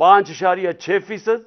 5.6%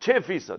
6%।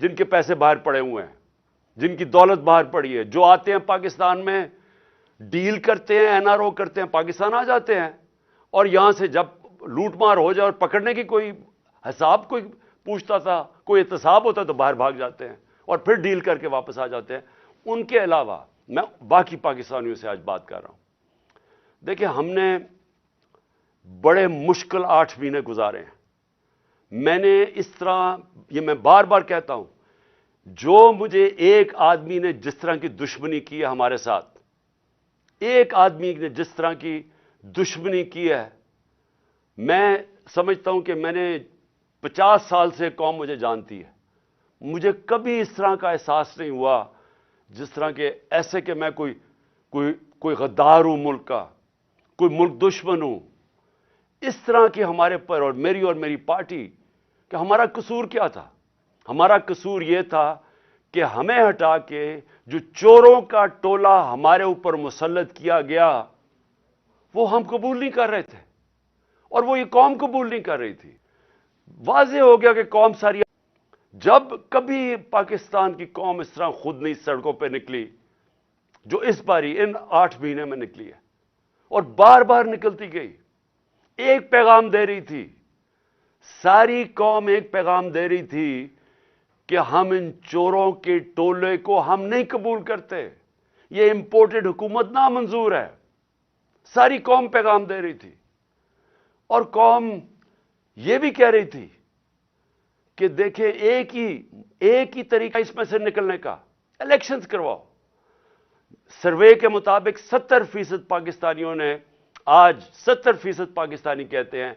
جن کے پیسے باہر پڑے ہوئے ہیں, جن کی دولت باہر پڑی ہے, جو آتے ہیں پاکستان میں ڈیل کرتے ہیں, این آر او کرتے ہیں, پاکستان آ جاتے ہیں, اور یہاں سے جب لوٹ مار ہو جائے اور پکڑنے کی کوئی حساب کوئی پوچھتا تھا, کوئی احتساب ہوتا تو باہر بھاگ جاتے ہیں اور پھر ڈیل کر کے واپس آ جاتے ہیں. ان کے علاوہ میں باقی پاکستانیوں سے آج بات کر رہا ہوں. دیکھیں, ہم نے بڑے مشکل 8 مہینے گزارے ہیں. میں نے اس طرح, یہ میں بار بار کہتا ہوں, جو مجھے ایک آدمی نے جس طرح کی دشمنی کی ہے ہمارے ساتھ, ایک آدمی نے جس طرح کی دشمنی کی ہے, میں سمجھتا ہوں کہ میں نے 50 سال سے قوم مجھے جانتی ہے, مجھے کبھی اس طرح کا احساس نہیں ہوا جس طرح کہ ایسے کہ میں کوئی غدار ہوں ملک کا, کوئی ملک دشمن ہوں. اس طرح کی ہمارے پر اور میری پارٹی, کہ ہمارا قصور کیا تھا؟ ہمارا قصور یہ تھا کہ ہمیں ہٹا کے جو چوروں کا ٹولہ ہمارے اوپر مسلط کیا گیا وہ ہم قبول نہیں کر رہے تھے, اور وہ یہ قوم قبول نہیں کر رہی تھی. واضح ہو گیا کہ قوم ساری, جب کبھی پاکستان کی قوم اس طرح خود نہیں سڑکوں پہ نکلی جو اس باری ان 8 مہینے میں نکلی ہے, اور بار بار نکلتی گئی, ایک پیغام دے رہی تھی, ساری قوم ایک پیغام دے رہی تھی کہ ہم ان چوروں کے ٹولے کو ہم نہیں قبول کرتے, یہ امپورٹڈ حکومت نامنظور ہے. ساری قوم پیغام دے رہی تھی, اور قوم یہ بھی کہہ رہی تھی کہ دیکھیں ایک ہی طریقہ اس میں سے نکلنے کا, الیکشنز کرواؤ. سروے کے مطابق 70% پاکستانیوں نے, آج 70% پاکستانی کہتے ہیں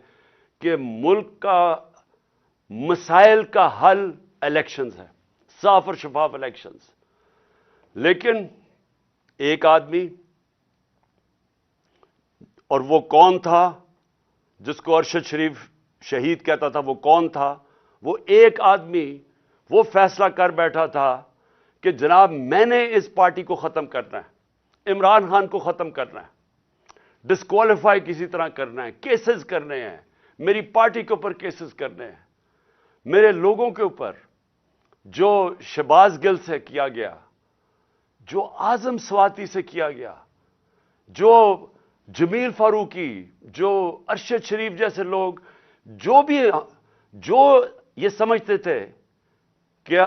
کہ ملک کا مسائل کا حل الیکشنز ہے, صاف اور شفاف الیکشنز. لیکن ایک آدمی, اور وہ کون تھا جس کو ارشد شریف شہید کہتا تھا, وہ کون تھا؟ وہ ایک آدمی وہ فیصلہ کر بیٹھا تھا کہ جناب میں نے اس پارٹی کو ختم کرنا ہے, عمران خان کو ختم کرنا ہے, ڈسکوالیفائی کسی طرح کرنا ہے, کیسز کرنے ہیں, میری پارٹی کے اوپر کیسز کرنے ہیں, میرے لوگوں کے اوپر. جو شہباز گل سے کیا گیا, جو اعظم سواتی سے کیا گیا, جو جمیل فاروقی, جو ارشد شریف جیسے لوگ, جو یہ سمجھتے تھے کہ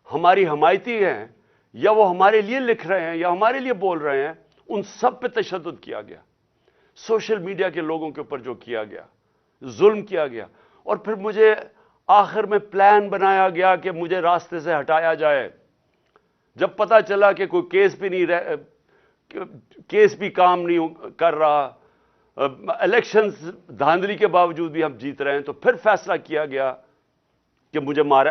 ہماری حمایتی ہیں یا وہ ہمارے لیے لکھ رہے ہیں یا ہمارے لیے بول رہے ہیں, ان سب پہ تشدد کیا گیا. سوشل میڈیا کے لوگوں کے اوپر جو کیا گیا, ظلم کیا گیا. اور پھر مجھے آخر میں پلان بنایا گیا کہ مجھے راستے سے ہٹایا جائے. جب پتا چلا کہ کوئی کیس بھی کام نہیں کر رہا, الیکشنز دھاندلی کے باوجود بھی ہم جیت رہے ہیں, تو پھر فیصلہ کیا گیا کہ مجھے مار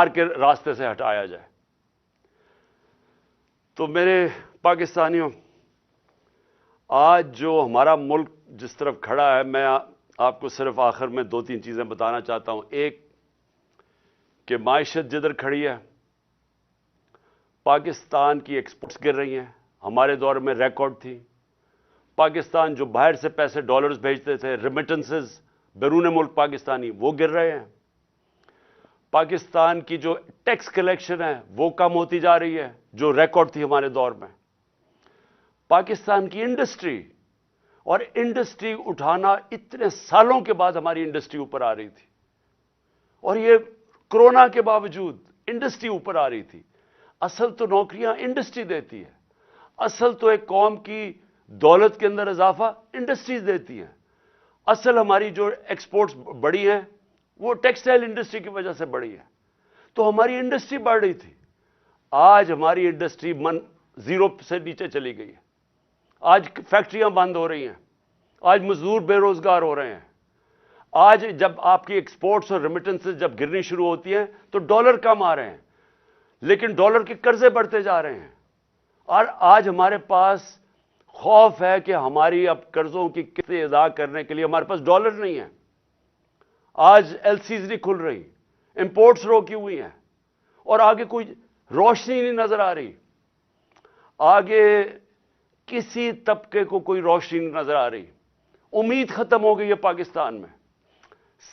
کے راستے سے ہٹایا جائے. تو میرے پاکستانیوں, آج جو ہمارا ملک جس طرف کھڑا ہے, میں آپ کو صرف آخر میں 2-3 چیزیں بتانا چاہتا ہوں. ایک کہ معیشت جدھر کھڑی ہے, پاکستان کی ایکسپورٹس گر رہی ہیں, ہمارے دور میں ریکارڈ تھی. پاکستان جو باہر سے پیسے ڈالرز بھیجتے تھے, ریمیٹنسز بیرون ملک پاکستانی, وہ گر رہے ہیں. پاکستان کی جو ٹیکس کلیکشن ہے وہ کم ہوتی جا رہی ہے, جو ریکارڈ تھی ہمارے دور میں. پاکستان کی انڈسٹری, اور انڈسٹری اٹھانا اتنے سالوں کے بعد ہماری انڈسٹری اوپر آ رہی تھی, اور یہ کرونا کے باوجود انڈسٹری اوپر آ رہی تھی. اصل تو نوکریاں انڈسٹری دیتی ہے, اصل تو ایک قوم کی دولت کے اندر اضافہ انڈسٹریز دیتی ہیں. اصل ہماری جو ایکسپورٹس بڑی ہیں وہ ٹیکسٹائل انڈسٹری کی وجہ سے بڑی ہے. تو ہماری انڈسٹری بڑھ رہی تھی. آج ہماری انڈسٹری 0 سے نیچے چلی گئی ہے. آج فیکٹریاں بند ہو رہی ہیں, آج مزدور بے روزگار ہو رہے ہیں. آج جب آپ کی ایکسپورٹس اور ریمیٹنسز جب گرنی شروع ہوتی ہیں تو ڈالر کم آ رہے ہیں, لیکن ڈالر کے قرضے بڑھتے جا رہے ہیں. اور آج ہمارے پاس خوف ہے کہ ہماری اب قرضوں کی قسطیں ادا کرنے کے لیے ہمارے پاس ڈالر نہیں ہے. آج ایل سیز نہیں کھل رہی, امپورٹس روکی ہوئی ہیں, اور آگے کوئی روشنی نہیں نظر آ رہی. آگے کسی طبقے کو کوئی روشنی نہیں نظر آ رہی. امید ختم ہو گئی ہے پاکستان میں.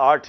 8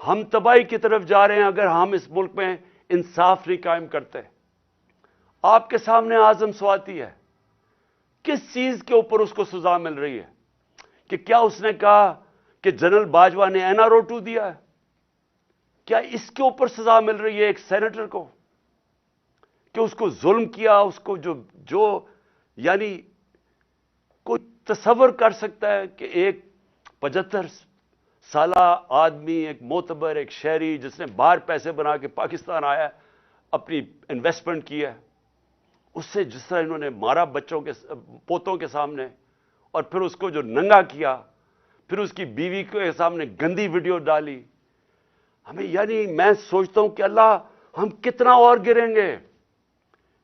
ہم تباہی کی طرف جا رہے ہیں اگر ہم اس ملک میں انصاف نہیں قائم کرتے. آپ کے سامنے اعظم سواتی ہے, کس چیز کے اوپر اس کو سزا مل رہی ہے؟ کہ کیا اس نے کہا کہ جنرل باجوہ نے این آر او 2 دیا ہے؟ کیا اس کے اوپر سزا مل رہی ہے ایک سینیٹر کو کہ اس کو ظلم کیا؟ اس کو جو یعنی کوئی تصور کر سکتا ہے کہ ایک 75 سالہ آدمی, ایک معتبر, ایک شہری جس نے باہر پیسے بنا کے پاکستان آیا, اپنی انویسٹمنٹ کی ہے, اس سے جس طرح انہوں نے مارا بچوں کے پوتوں کے سامنے, اور پھر اس کو جو ننگا کیا, پھر اس کی بیوی کے سامنے گندی ویڈیو ڈالی. ہمیں یعنی میں سوچتا ہوں کہ اللہ ہم کتنا اور گریں گے.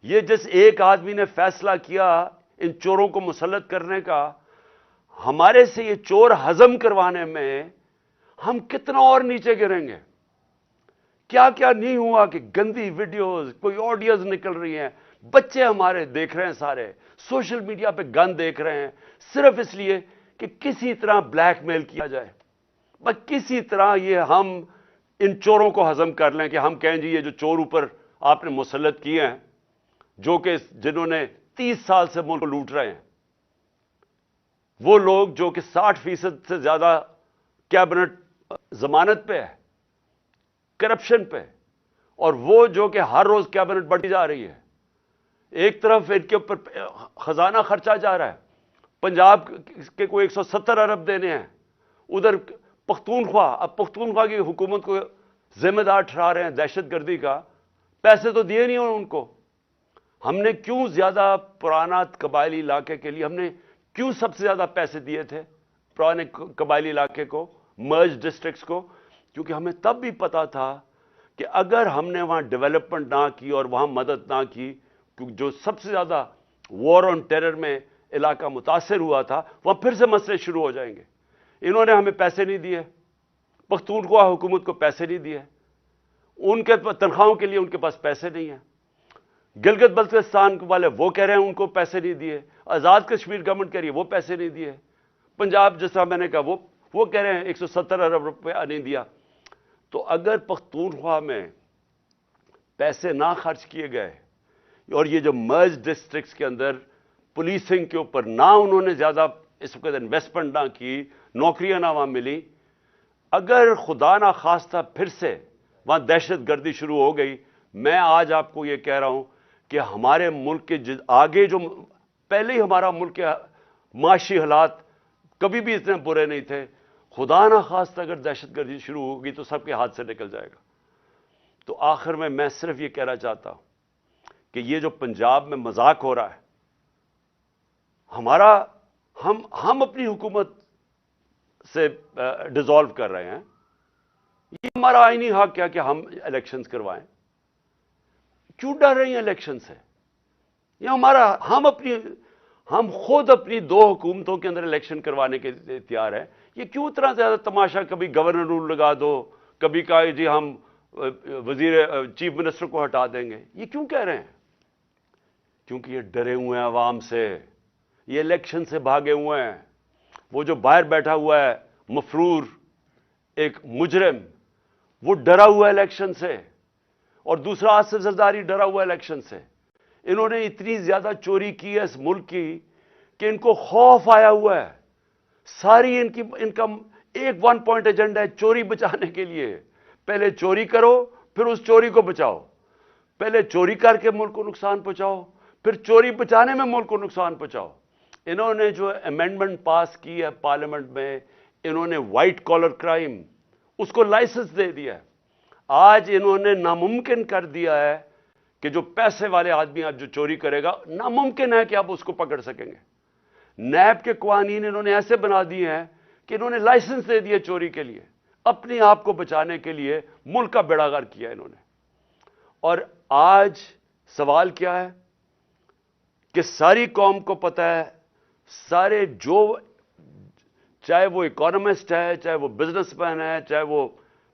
یہ جس ایک آدمی نے فیصلہ کیا ان چوروں کو مسلط کرنے کا, ہمارے سے یہ چور ہضم کروانے میں ہم کتنا اور نیچے گریں گے. کیا کیا نہیں ہوا کہ گندی ویڈیوز, کوئی آڈیوز نکل رہی ہیں, بچے ہمارے دیکھ رہے ہیں, سارے سوشل میڈیا پہ گند دیکھ رہے ہیں, صرف اس لیے کہ کسی طرح بلیک میل کیا جائے, بس کسی طرح یہ ہم ان چوروں کو ہضم کر لیں کہ ہم کہیں جی یہ جو چور اوپر آپ نے مسلط کیے ہیں, جو کہ جنہوں نے 30 سال سے ملک کو لوٹ رہے ہیں, وہ لوگ جو کہ 60% سے زیادہ کیبنٹ ضمانت پہ ہے, کرپشن پہ, اور وہ جو کہ ہر روز کیبنٹ بڑھتی جا رہی ہے. ایک طرف ان کے اوپر خزانہ خرچہ جا رہا ہے, پنجاب کے کوئی 170 ارب دینے ہیں, ادھر پختونخوا, اب پختونخوا کی حکومت کو ذمہ دار ٹھہرا رہے ہیں دہشت گردی کا, پیسے تو دیے نہیں ان کو. ہم نے کیوں زیادہ پرانا قبائلی علاقے کے لیے ہم نے کیوں سب سے زیادہ پیسے دیے تھے پرانے قبائلی علاقے کو, مرج ڈسٹرکٹس کو؟ کیونکہ ہمیں تب بھی پتا تھا کہ اگر ہم نے وہاں ڈیولپمنٹ نہ کی اور وہاں مدد نہ کی, کیونکہ جو سب سے زیادہ وار آن ٹیرر میں علاقہ متاثر ہوا تھا, وہاں پھر سے مسئلے شروع ہو جائیں گے. انہوں نے ہمیں پیسے نہیں دیے, پختونخوا حکومت کو پیسے نہیں دیے, ان کے تنخواہوں کے لیے ان کے پاس پیسے نہیں ہیں. گلگت بلتستان والے وہ کہہ رہے ہیں ان کو پیسے نہیں دیے, آزاد کشمیر گورنمنٹ کہہ رہی ہے وہ پیسے نہیں دیے, پنجاب جس طرح میں نے کہا وہ کہہ رہے ہیں 170 ارب روپیہ نہیں دیا. تو اگر پختونخوا میں پیسے نہ خرچ کیے گئے اور یہ جو مرج ڈسٹرکٹس کے اندر پولیسنگ کے اوپر نہ انہوں نے زیادہ اس وقت انویسٹمنٹ نہ کی, نوکریاں نہ وہاں ملی, اگر خدا نہ خواستہ پھر سے وہاں دہشت گردی شروع ہو گئی, میں آج آپ کو یہ کہہ رہا ہوں کہ ہمارے ملک کے آگے جو پہلے ہی ہمارا ملک کے معاشی حالات کبھی بھی اتنے برے نہیں تھے, خدا نہ خواستہ اگر دہشت گردی شروع ہوگی تو سب کے ہاتھ سے نکل جائے گا. تو آخر میں صرف یہ کہنا چاہتا ہوں کہ یہ جو پنجاب میں مذاق ہو رہا ہے, ہم اپنی حکومت سے ڈیزالو کر رہے ہیں, یہ ہمارا آئینی حق کیا کہ ہم الیکشنز کروائیں. کیوں ڈر رہی ہیں الیکشن سے؟ یہ ہم خود اپنی 2 حکومتوں کے اندر الیکشن کروانے کے تیار ہیں. یہ کیوں اتنا زیادہ تماشا, کبھی گورنر رول لگا دو, کبھی کہا جی ہم چیف منسٹر کو ہٹا دیں گے. یہ کیوں کہہ رہے ہیں؟ کیونکہ یہ ڈرے ہوئے ہیں عوام سے, یہ الیکشن سے بھاگے ہوئے ہیں. وہ جو باہر بیٹھا ہوا ہے مفرور ایک مجرم, وہ ڈرا ہوا ہے الیکشن سے, اور دوسرا آصف زرداری ڈرا ہوا ہے الیکشن سے. انہوں نے اتنی زیادہ چوری کی ہے اس ملک کی کہ ان کو خوف آیا ہوا ہے. ساری ان کا ایک 1 پوائنٹ ایجنڈا ہے چوری بچانے کے لیے. پہلے چوری کرو پھر اس چوری کو بچاؤ, پہلے چوری کر کے ملک کو نقصان پہنچاؤ پھر چوری بچانے میں ملک کو نقصان پہنچاؤ. انہوں نے جو امینڈمنٹ پاس کی ہے پارلیمنٹ میں, انہوں نے وائٹ کالر کرائم اس کو لائسنس دے دیا ہے. آج انہوں نے ناممکن کر دیا ہے کہ جو پیسے والے آدمی آج جو چوری کرے گا, ناممکن ہے کہ آپ اس کو پکڑ سکیں گے. نیب کے قوانین انہوں نے ایسے بنا دیے ہیں کہ انہوں نے لائسنس دے دیے چوری کے لیے, اپنے آپ کو بچانے کے لیے ملک کا بیڑا غرق کیا انہوں نے. اور آج سوال کیا ہے کہ ساری قوم کو پتہ ہے, سارے جو چاہے وہ اکانومسٹ ہے, چاہے وہ بزنس مین ہے, چاہے وہ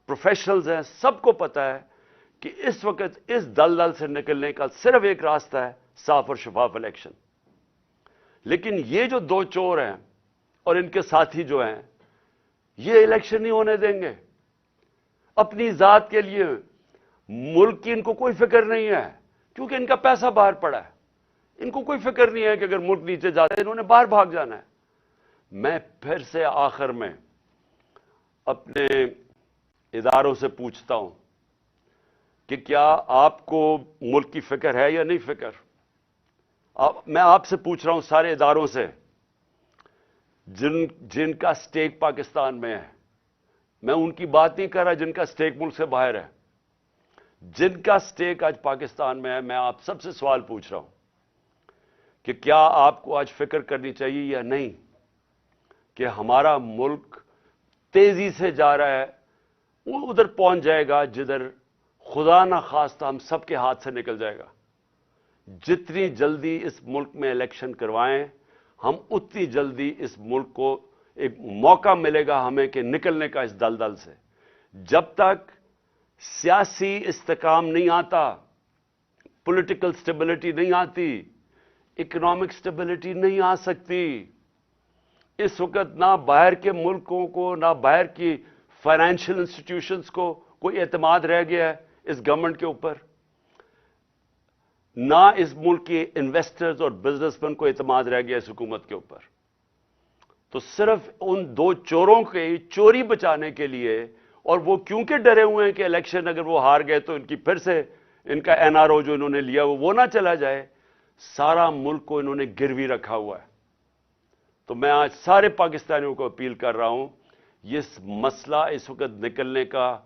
پروفیشنلز ہیں, سب کو پتہ ہے کہ اس وقت اس دلدل سے نکلنے کا صرف ایک راستہ ہے, صاف اور شفاف الیکشن. لیکن یہ جو 2 چور ہیں اور ان کے ساتھی جو ہیں, یہ الیکشن نہیں ہونے دیں گے. اپنی ذات کے لیے ملک کی ان کو کوئی فکر نہیں ہے، کیونکہ ان کا پیسہ باہر پڑا ہے. ان کو کوئی فکر نہیں ہے کہ اگر ملک نیچے جاتا ہے انہوں نے باہر بھاگ جانا ہے. میں پھر سے آخر میں اپنے اداروں سے پوچھتا ہوں کہ کیا آپ کو ملک کی فکر ہے یا نہیں فکر؟ میں آپ سے پوچھ رہا ہوں، سارے اداروں سے جن کا سٹیک پاکستان میں ہے. میں ان کی بات نہیں کر رہا جن کا سٹیک ملک سے باہر ہے. جن کا سٹیک آج پاکستان میں ہے، میں آپ سب سے سوال پوچھ رہا ہوں کہ کیا آپ کو آج فکر کرنی چاہیے یا نہیں کہ ہمارا ملک تیزی سے جا رہا ہے، وہ ادھر پہنچ جائے گا جدھر خدا نہ خواستہ ہم سب کے ہاتھ سے نکل جائے گا. جتنی جلدی اس ملک میں الیکشن کروائیں ہم اتنی جلدی اس ملک کو ایک موقع ملے گا ہمیں کہ نکلنے کا اس دلدل سے. جب تک سیاسی استحکام نہیں آتا، پولیٹیکل سٹیبلٹی نہیں آتی، اکنامک سٹیبلٹی نہیں آ سکتی. اس وقت نہ باہر کے ملکوں کو، نہ باہر کی فائنینشیل انسٹیٹیوشنز کو کوئی اعتماد رہ گیا ہے اس گورنمنٹ کے اوپر، نہ اس ملک کے انویسٹرز اور بزنس مین کو اعتماد رہ گیا اس حکومت کے اوپر. تو صرف ان دو چوروں کے چوری بچانے کے لیے، اور وہ کیونکہ ڈرے ہوئے ہیں کہ الیکشن اگر وہ ہار گئے تو ان کی پھر سے ان کا این آر او جو انہوں نے لیا وہ نہ چلا جائے، سارا ملک کو انہوں نے گروی رکھا ہوا ہے. تو میں آج سارے پاکستانیوں کو اپیل کر رہا ہوں، یہ مسئلہ اس وقت نکلنے کا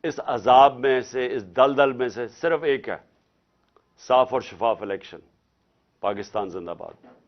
اس عذاب میں سے، اس دلدل میں سے صرف ایک ہے، صاف اور شفاف الیکشن. پاکستان زندہ باد.